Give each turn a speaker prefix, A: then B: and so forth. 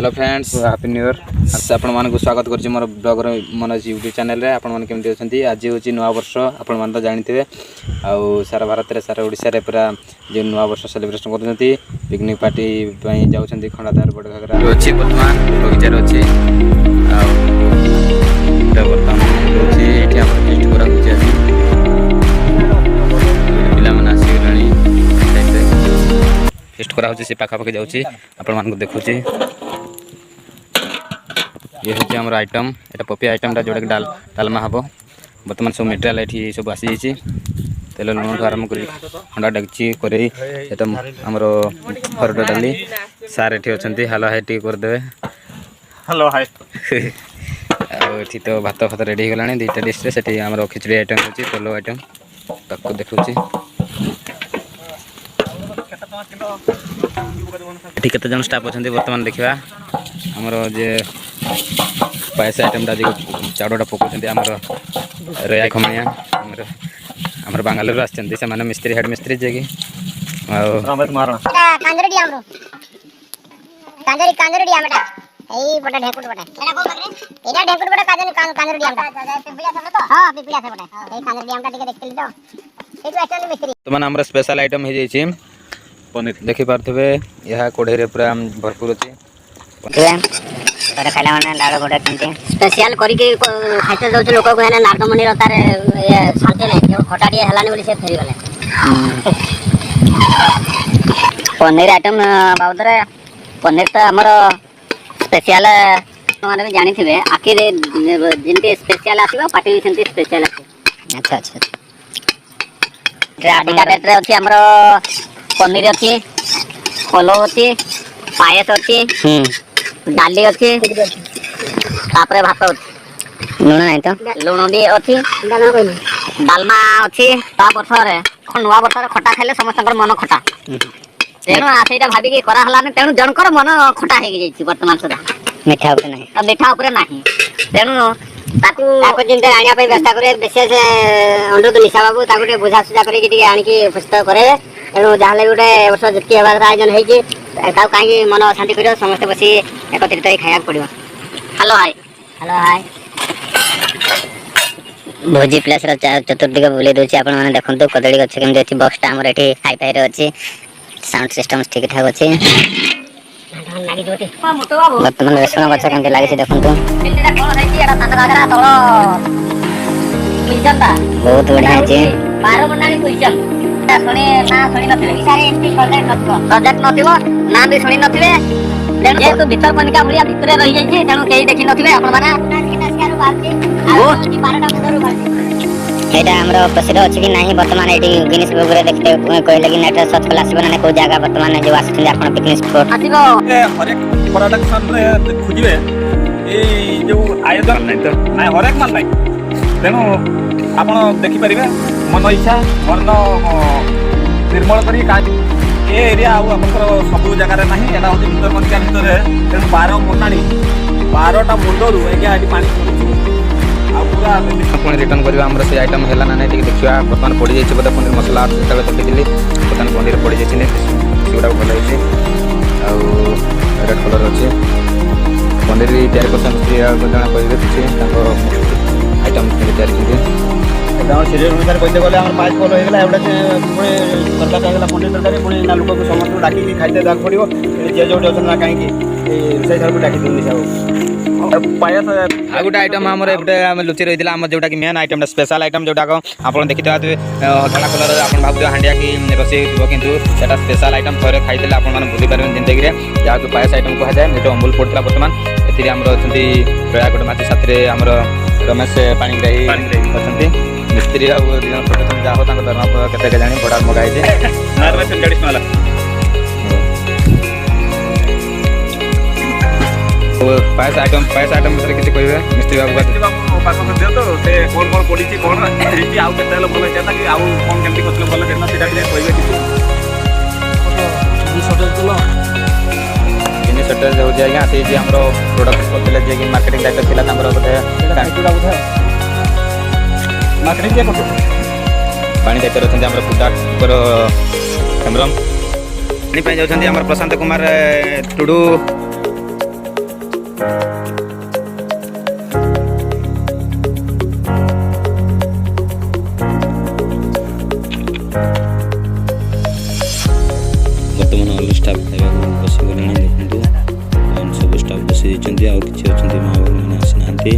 A: Hello friends happy new year आपण मानक स्वागत करछि मोर ब्लॉग रे मनोज यूट्यूब चैनल रे आपण मान केमति अछंती आज होछि नवा वर्ष आपण मान तो जानिथिबे आ सारा भारत रे सारा ओडिसा रे पूरा जे नवा वर्ष सेलिब्रेशन करछंती पिकनिक पार्टी पई जाउछंती खंडादार बड़ घागरा होछि वर्तमान बगीचा रे होछि आ वर्तमान होछि एठी हमर टेस्ट करा होछि पिला मन आसी गलानी टेस्ट करा होछि से पाखा पाखे जाउछि आपण मान को देखुछि ये हूँ आम आइटम यहाँ पपी आइटमटा जोटा कि डालमा हम बर्तमान सब मेटेरियाल ये सब आसी जाइए तेल लुण ठू आरम्भ कर अंडा डेक्ची करेई आमर हरड डाली सार ये अच्छा हालो हाई टी करदे
B: हेलो हाय
A: ये तो भात फात रेडी हो गला दुईटा डिश से आम खिचड़ी आइटम होची पलो आइटम ताको देखुची केते जन स्टाफ अच्छा बर्तमान देखा आमर जे पायस आइटमटा जो चाउडा पकाउछन्ती आमर रेया खमणिया आमर बांगालोर आछन्ती से माने मिस्त्री हेड मिस्त्री जे कि
B: रमेश महाराणा
C: कांजरडी हमरो कांजरडी हमटा एई बटा ढेकुट बटा एना को बकरे एना ढेकुट बटा कांजरडी हमटा पिपलिया सब तो हां पिपलिया सब बटा एई कांजरडी हमटा टिके देखतिली तो एतु एक्चुअली मिस्त्री
A: तो माने हमर स्पेशल आइटम हे जाइछि पनीर देखि पारथबे यहा कोढे रे पूरा भरपूर अछि
C: तोरे खाइला माने लाड़ गोडा केनते स्पेशल करी के खाइते जाउ लोक को हेना नारदमणि रतारे ये शांति नै जो खटाडी हलाने बोली से फेरी गले पनीर आइटम बाउदरे पनीर तो हमर स्पेशल माने भी जानि थिबे आखि रे जिनते स्पेशल आसीबा पार्टी सेंते स्पेशल आसी अच्छा अच्छा राडी का रेट रे अछि हमर पनीर अछि फलो अछि पायस अछि डाली अच्छी तापरे भात लुण नहीं तो लुण भी अच्छी डालमा अच्छी ता वर्ष रे नुआ वर्ष रे खटा खाइले समस्त मन खटा तेणु आसेटा भाबी करा हलाने तेणु जनकर मन खटा हे जाइछि वर्तमान सुधा मीठा ऊपर नहीं मीठा ऊपर नहीं तेणु ताको जिंदे आनिया पे व्यवस्था करे विशेष अनुरोध निशा बाबू ताको के बुझा सुझा करे कि आनी की पुस्तक करे तेणु जाहले गोटे वर्ष जति हेबार आयोजन हेछि ताको काई मन शांति करियो समस्त बसी एकत्रित होई खाया पड़ियो हेलो हाय भोजी प्लेस रा चतुर्दिग बुले दोछि आपण माने देखंतु कदली गछ केम जेछि बॉक्सटा हमर एठी हाई फाई रे अछि साउंड सिस्टम ठीक ठाक अछि लागि जोति मोटो बाबू वर्तमान रेशम गछ केम लागि छै देखंतु एटा कोन हेछि एटा तंदरागरा तलो मिजंदा बहुत बढ़िया अछि 12 मंडाली क्वेश्चन सुनी ना सुनी नथिले सारे एमपी प्रोजेक्ट नथिबो ना भी सुनी नथिले तेणु ये तो भीतर कनिका भलिया भीतर रहि जाइछि तेणु केही देखि नथिबे आपण माने एटा हमरो प्रसिद्ध अछि कि नाही वर्तमान एटी गिनीज बुक रे देखते कहले कि नेट सर्च कला आसीबो ना को जगह वर्तमान जो आछि आपण पिकनिक स्पॉट आसीबो
B: हर एक प्रोडक्शन रे खुजिबे ए जो आयोजन नै तो ना हर एक मान नै तेणु आपण देखि परिबे मन इच्छा मन निर्मल करी का ए एरिया आ हमर सब जगह रे नाही एटा होछि भीतर मनका भीतर तेणु 12 मोटाणी 12टा मुंडरू एके आडी पानी आ पूरा
A: आपण रिटर्न करबा हमर से आइटम हेला ना ठीक देखिबा वर्तमान पड़ी जाइछ बता पनीर मसाला तबे तो दिली वर्तमान पनीर पड़ी जाइछ सेगुडा भल होइछ आ रेड कलर अछि पनीर 4% फ्री आ जणा कहबे छै ताको आइटम तयारी छै
B: गाँव सीरियल अनुसार कहते गले आम पाँच फल होगा एवढा पुणी तरकारी होगा पनीर तरकारी पुणी ना लोक समस्त डाक खाइते दाक पड़ो जे जो अच्छा कहीं से हिसाब से डाक दिशा पायस
A: आ गोटे आइटम आम लुचि रही है जोटा कि मेन आइटम स्पेशल आइटम जोटा आप देखी धड़ा कलर आप भाव हांडिया कि रोसे कितु स्पेशल आइटम थे खाई आप भूली पारे जिंदगी में जहाँ पायस आइटम कहुए जो अमूल पड़ता बर्तमान ए प्रयागढ़ माटी साथी आम रमेश पाणीग्राही अच्छा मिस्त्री जहाँ हो दरमा के जानी बड़ा मगाई पायस आइटम विषय किसी कहे मिस्त्री बाबू
B: पास दियो तो से कौन कौन पड़ी कौन आउ के भल होता कि आउ कौन केमती कर भल करना सीटा कहे कि
A: जिन सर्टेज हो जाए आज्ञा से आम प्रोडक्ट करते जे मार्केटिंग दायित्व था बोधे
B: मार्केटिंग के करते
A: पानी दायित्व अच्छा आम प्रोडक्टर हेम्ब्रम पानी जाऊँ प्रशांत कुमार टुडू
D: ବର୍ତ୍ତମାନ ଅଲ୍ ଷ୍ଟାଫ୍ ଖାଇବାକୁ ବସିଗଲେଣି। ଦେଖନ୍ତୁ ସବୁ ଷ୍ଟାଫ୍ ବସି ଯାଇଛନ୍ତି, ଆଉ କିଛି ଅଛନ୍ତି ମା ଭଉଣୀମାନେ ଆସିନାହାନ୍ତି।